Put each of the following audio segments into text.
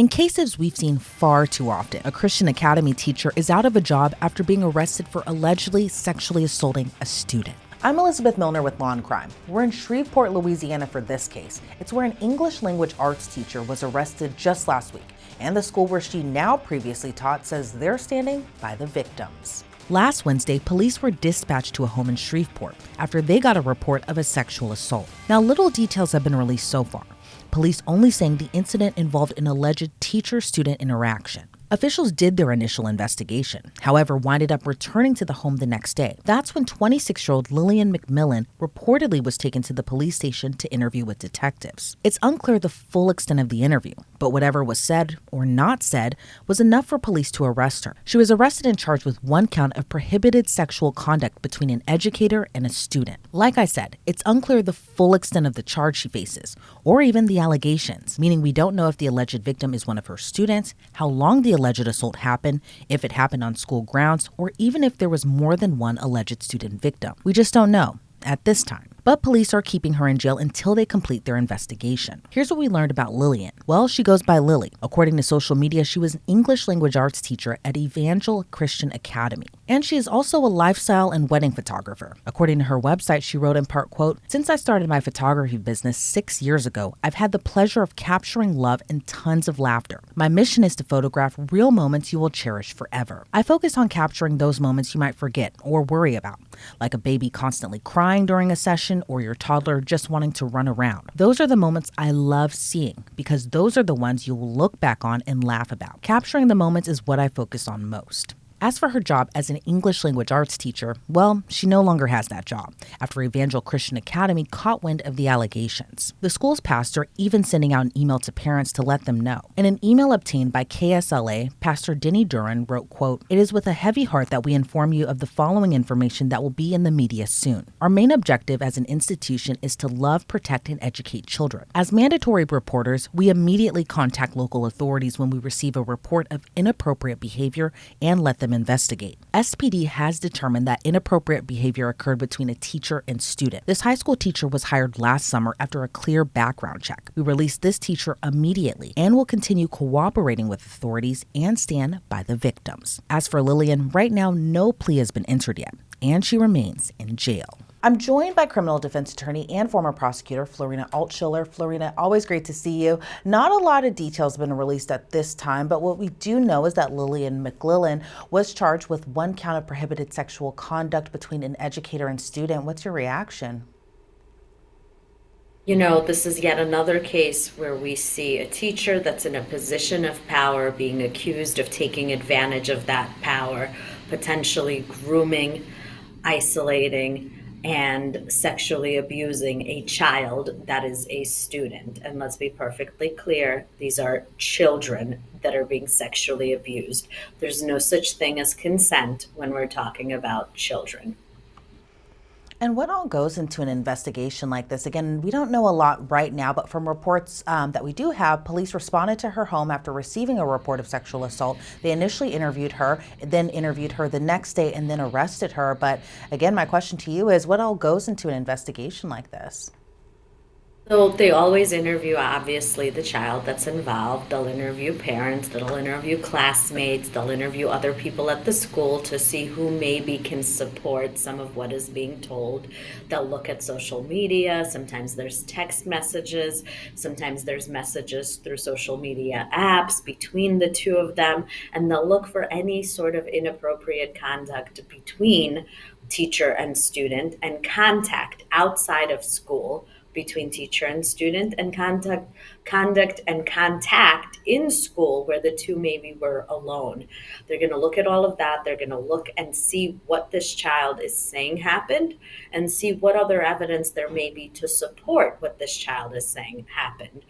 In cases we've seen far too often, a Christian Academy teacher is out of a job after being arrested for allegedly sexually assaulting a student. I'm Elizabeth Millner with Law&Crime. We're in Shreveport, Louisiana for this case. It's where an English language arts teacher was arrested just last week, and the school where she now previously taught says they're standing by the victims. Last Wednesday, police were dispatched to a home in Shreveport after they got a report of a sexual assault. Now, little details have been released so far. Police only saying the incident involved an alleged teacher-student interaction. Officials did their initial investigation, however, winded up returning to the home the next day. That's when 26-year-old Lillian McMillan reportedly was taken to the police station to interview with detectives. It's unclear the full extent of the interview, but whatever was said or not said was enough for police to arrest her. She was arrested and charged with one count of prohibited sexual conduct between an educator and a student. Like I said, it's unclear the full extent of the charge she faces, or even the allegations, meaning we don't know if the alleged victim is one of her students, how long the alleged assault happened, if it happened on school grounds, or even if there was more than one alleged student victim. We just don't know at this time. But police are keeping her in jail until they complete their investigation. Here's what we learned about Lillian. Well, she goes by Lily. According to social media, she was an English language arts teacher at Evangel Christian Academy. And she is also a lifestyle and wedding photographer. According to her website, she wrote in part, quote, "Since I started my photography business 6 years ago, I've had the pleasure of capturing love and tons of laughter. My mission is to photograph real moments you will cherish forever. I focus on capturing those moments you might forget or worry about, like a baby constantly crying during a session or your toddler just wanting to run around. Those are the moments I love seeing because those are the ones you will look back on and laugh about. Capturing the moments is what I focus on most." As for her job as an English language arts teacher, well, she no longer has that job after Evangel Christian Academy caught wind of the allegations. The school's pastor even sending out an email to parents to let them know. In an email obtained by KSLA, Pastor Denny Duran wrote, quote, "It is with a heavy heart that we inform you of the following information that will be in the media soon. Our main objective as an institution is to love, protect, and educate children. As mandatory reporters, we immediately contact local authorities when we receive a report of inappropriate behavior and let them investigate. SPD has determined that inappropriate behavior occurred between a teacher and student. This high school teacher was hired last summer after a clear background check. We released this teacher immediately and will continue cooperating with authorities and stand by the victims." As for Lillian, right now no plea has been entered yet, and she remains in jail. I'm joined by criminal defense attorney and former prosecutor Florina Altschiller. Florina, always great to see you. Not a lot of details have been released at this time, but what we do know is that Lillian McMillan was charged with one count of prohibited sexual conduct between an educator and student. What's your reaction? You know, this is yet another case where we see a teacher that's in a position of power being accused of taking advantage of that power, potentially grooming, isolating, and sexually abusing a child that is a student. And let's be perfectly clear, these are children that are being sexually abused. There's no such thing as consent when we're talking about children. And what all goes into an investigation like this? Again, we don't know a lot right now, but from reports that we do have, police responded to her home after receiving a report of sexual assault. They initially interviewed her, then interviewed her the next day, and then arrested her. But again, my question to you is, what all goes into an investigation like this? So they always interview, obviously, the child that's involved. They'll interview parents, they'll interview classmates, they'll interview other people at the school to see who maybe can support some of what is being told. They'll look at social media. Sometimes there's text messages. Sometimes there's messages through social media apps between the two of them. And they'll look for any sort of inappropriate conduct between teacher and student and contact outside of school between teacher and student and conduct and contact in school where the two maybe were alone. They're going to look at all of that. They're going to look and see what this child is saying happened and see what other evidence there may be to support what this child is saying happened.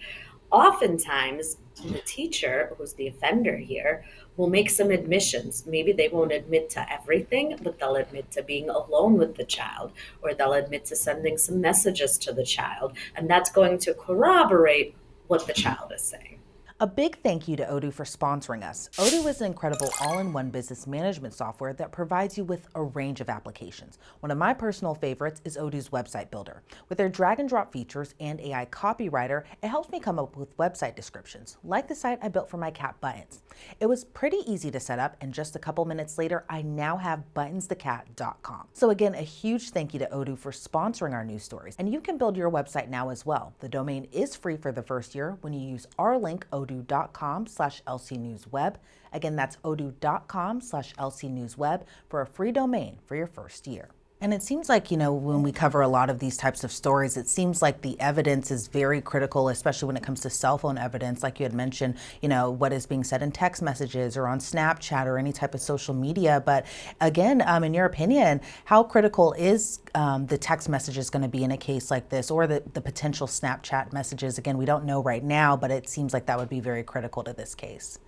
Oftentimes, the teacher, who's the offender here, will make some admissions. Maybe they won't admit to everything, but they'll admit to being alone with the child, or they'll admit to sending some messages to the child, and that's going to corroborate what the child is saying. A big thank you to Odoo for sponsoring us. Odoo is an incredible all-in-one business management software that provides you with a range of applications. One of my personal favorites is Odoo's website builder. With their drag and drop features and AI copywriter, it helps me come up with website descriptions, like the site I built for my cat Buttons. It was pretty easy to set up, and just a couple minutes later, I now have buttonsthecat.com. So again, a huge thank you to Odoo for sponsoring our news stories. And you can build your website now as well. The domain is free for the first year when you use our link, odoo.com/lcnewsweb. Again, that's odoo.com/lcnewsweb for a free domain for your first year. And it seems like, when we cover a lot of these types of stories, it seems like the evidence is very critical, especially when it comes to cell phone evidence. Like you had mentioned, what is being said in text messages or on Snapchat or any type of social media. But again, in your opinion, how critical is the text messages going to be in a case like this, or the potential Snapchat messages? Again, we don't know right now, but it seems like that would be very critical to this case.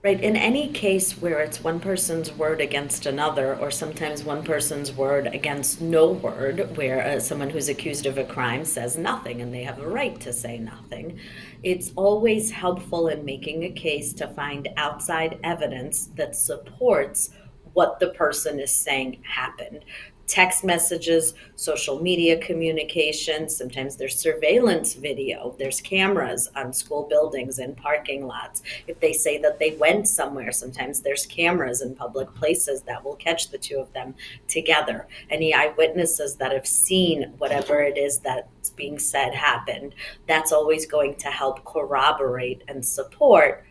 Right. In any case where it's one person's word against another, or sometimes one person's word against no word, where someone who's accused of a crime says nothing and they have a right to say nothing, it's always helpful in making a case to find outside evidence that supports what the person is saying happened. Text messages, social media communication, sometimes there's surveillance video, there's cameras on school buildings and parking lots. If they say that they went somewhere, sometimes there's cameras in public places that will catch the two of them together. Any eyewitnesses that have seen whatever it is that's being said happened, that's always going to help corroborate and support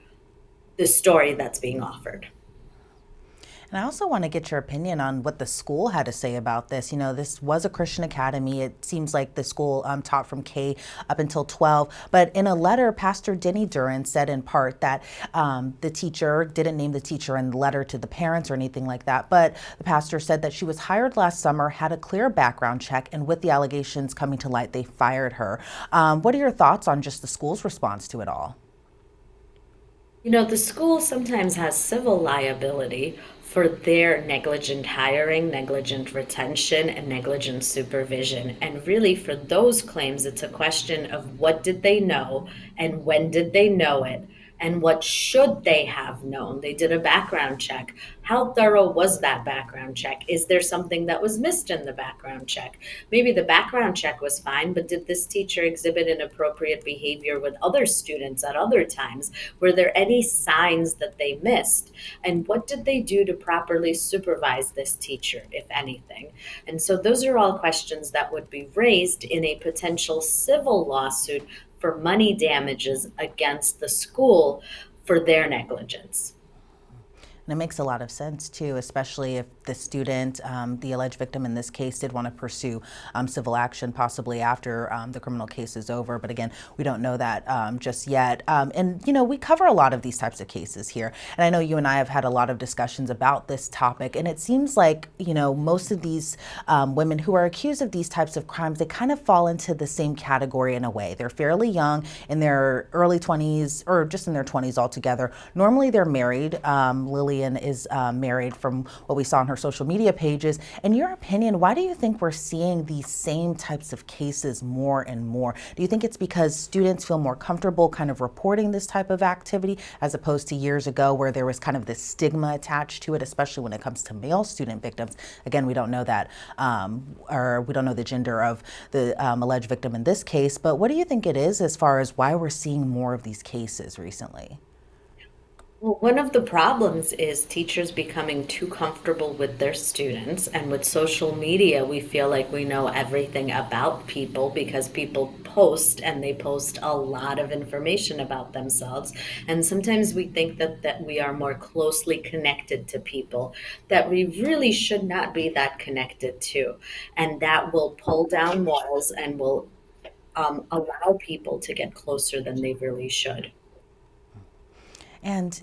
the story that's being offered. And I also want to get your opinion on what the school had to say about this. This was a Christian academy. It seems like the school taught from K up until 12. But in a letter, Pastor Denny Duran said in part that the teacher didn't name the teacher in the letter to the parents or anything like that. But the pastor said that she was hired last summer, had a clear background check, and with the allegations coming to light, they fired her. What are your thoughts on just the school's response to it all? The school sometimes has civil liability for their negligent hiring, negligent retention, and negligent supervision. And really, for those claims, it's a question of what did they know and when did they know it, and what should they have known. They did a background check. How thorough was that background check? Is there something that was missed in the background check? Maybe the background check was fine, but did this teacher exhibit inappropriate behavior with other students at other times? Were there any signs that they missed? And what did they do to properly supervise this teacher, if anything? And so those are all questions that would be raised in a potential civil lawsuit for money damages against the school for their negligence. And it makes a lot of sense, too, especially if the student, the alleged victim in this case, did want to pursue civil action, possibly after the criminal case is over. But again, we don't know that just yet. And, we cover a lot of these types of cases here. And I know you and I have had a lot of discussions about this topic. And it seems like, most of these women who are accused of these types of crimes, they kind of fall into the same category in a way. They're fairly young, in their early 20s, or just in their 20s altogether. Normally, they're married. Lillian is married, from what we saw on her social media pages. In your opinion, why do you think we're seeing these same types of cases more and more? Do you think it's because students feel more comfortable kind of reporting this type of activity as opposed to years ago where there was kind of this stigma attached to it, especially when it comes to male student victims? Again, we don't know that, or we don't know the gender of the alleged victim in this case, but what do you think it is as far as why we're seeing more of these cases recently? Well, one of the problems is teachers becoming too comfortable with their students. And with social media, we feel like we know everything about people because people post, and they post a lot of information about themselves. And sometimes we think that we are more closely connected to people that we really should not be that connected to. And that will pull down walls and will allow people to get closer than they really should. And,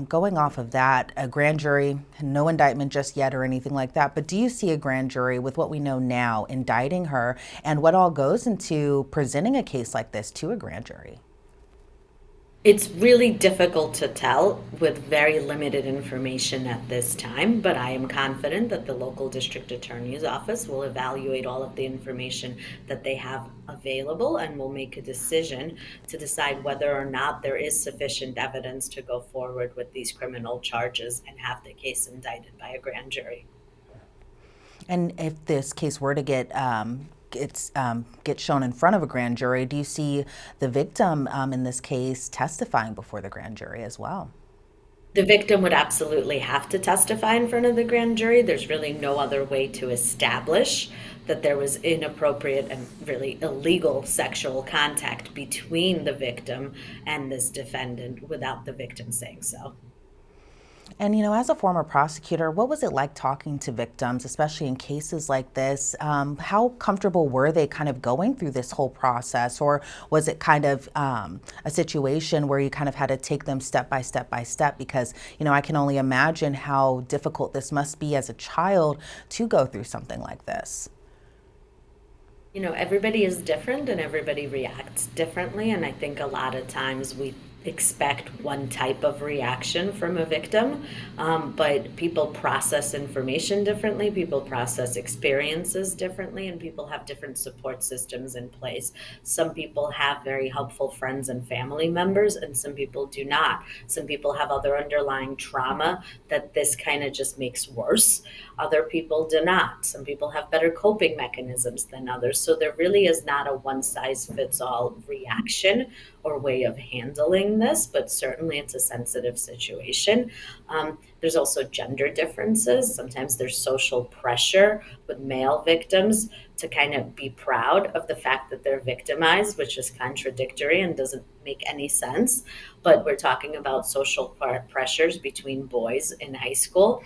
going off of that, a grand jury, no indictment just yet or anything like that, but do you see a grand jury, with what we know now, indicting her, and what all goes into presenting a case like this to a grand jury? It's really difficult to tell with very limited information at this time, but I am confident that the local district attorney's office will evaluate all of the information that they have available and will make a decision to decide whether or not there is sufficient evidence to go forward with these criminal charges and have the case indicted by a grand jury. And if this case were to get shown in front of a grand jury, do you see the victim in this case testifying before the grand jury as well? The victim would absolutely have to testify in front of the grand jury. There's really no other way to establish that there was inappropriate and really illegal sexual contact between the victim and this defendant without the victim saying so. And, as a former prosecutor, what was it like talking to victims, especially in cases like this? How comfortable were they kind of going through this whole process? Or was it kind of a situation where you kind of had to take them step by step by step? Because, I can only imagine how difficult this must be as a child to go through something like this. Everybody is different and everybody reacts differently. And I think a lot of times we expect one type of reaction from a victim, but people process information differently, people process experiences differently, and people have different support systems in place. Some people have very helpful friends and family members, and some people do not. Some people have other underlying trauma that this kind of just makes worse. Other people do not. Some people have better coping mechanisms than others. So there really is not a one size fits all reaction or way of handling this, but certainly it's a sensitive situation. There's also gender differences. Sometimes there's social pressure with male victims to kind of be proud of the fact that they're victimized, which is contradictory and doesn't make any sense. But we're talking about social pressures between boys in high school,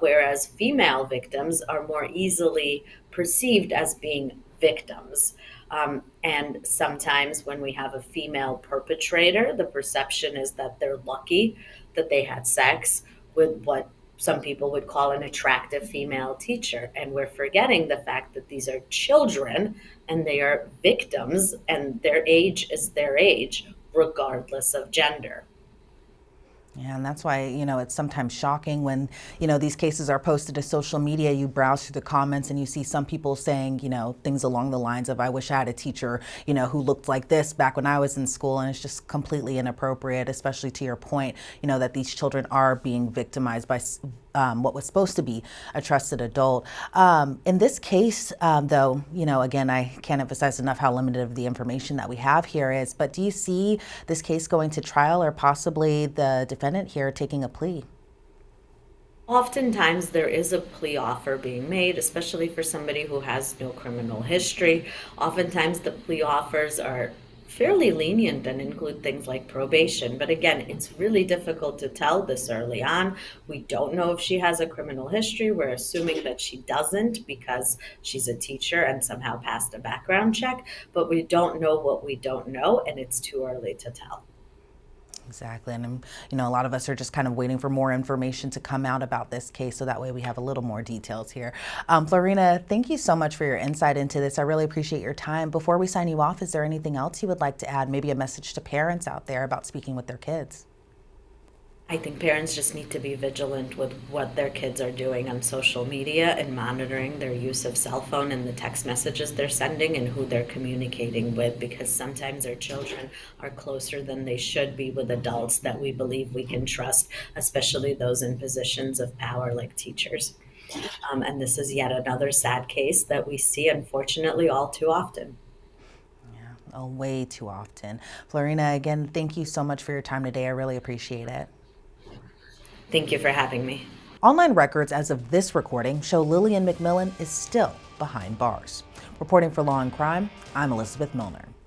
whereas female victims are more easily perceived as being victims. And sometimes when we have a female perpetrator, the perception is that they're lucky that they had sex with what some people would call an attractive female teacher. And we're forgetting the fact that these are children and they are victims, and their age is their age, regardless of gender. Yeah, and that's why, it's sometimes shocking when, these cases are posted to social media. You browse through the comments and you see some people saying, things along the lines of, I wish I had a teacher, who looked like this back when I was in school. And it's just completely inappropriate, especially to your point, that these children are being victimized by what was supposed to be a trusted adult. In this case, though, again, I can't emphasize enough how limited of the information that we have here is, but do you see this case going to trial or possibly the defendant here taking a plea? Oftentimes, there is a plea offer being made, especially for somebody who has no criminal history. Oftentimes, the plea offers are fairly lenient and include things like probation. But again, it's really difficult to tell this early on. We don't know if she has a criminal history. We're assuming that she doesn't because she's a teacher and somehow passed a background check. But we don't know what we don't know, and it's too early to tell. Exactly. And, a lot of us are just kind of waiting for more information to come out about this case so that way we have a little more details here. Florina, thank you so much for your insight into this. I really appreciate your time. Before we sign you off, is there anything else you would like to add? Maybe a message to parents out there about speaking with their kids? I think parents just need to be vigilant with what their kids are doing on social media and monitoring their use of cell phone and the text messages they're sending and who they're communicating with, because sometimes our children are closer than they should be with adults that we believe we can trust, especially those in positions of power like teachers. And this is yet another sad case that we see, unfortunately, all too often. Yeah, oh, way too often. Florina, again, thank you so much for your time today. I really appreciate it. Thank you for having me. Online records as of this recording show Lillian McMillan is still behind bars. Reporting for Law and Crime, I'm Elizabeth Millner.